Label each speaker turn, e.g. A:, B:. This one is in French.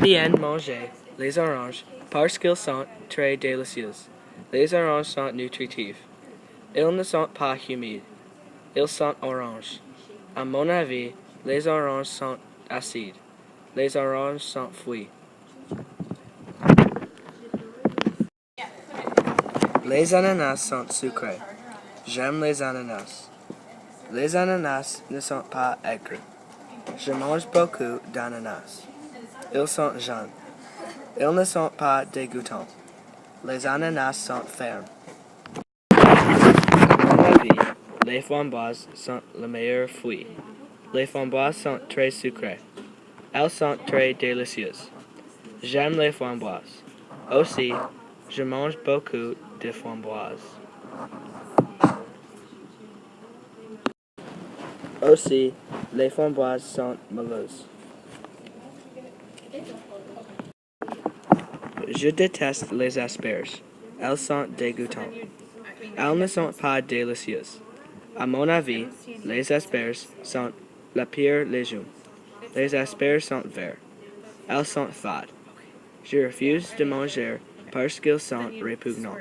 A: viennent manger les oranges parce qu'ils sont très délicieuses. Les oranges sont nutritifs. Ils ne sont pas humides. Ils sont oranges. À mon avis, les oranges sont acides. Les oranges sont fruits. Les ananas sont sucrés. J'aime les ananas. Les ananas ne sont pas aigres. Je mange beaucoup d'ananas. Ils sont jaunes. Ils ne sont pas dégoûtants. Les ananas sont fermes. À mon avis, les framboises sont le meilleur fruit. Les framboises sont très sucrées. Elles sont très délicieuses. J'aime les framboises. Aussi, je mange beaucoup de framboises. Aussi, les framboises sont moelleuses. Je déteste les asperges. Elles sont dégoûtantes. Elles ne sont pas délicieuses. À mon avis, les asperges sont le pire légume. Les asperges sont verts. Elles sont fades. Je refuse de manger parce qu'elles sont répugnantes.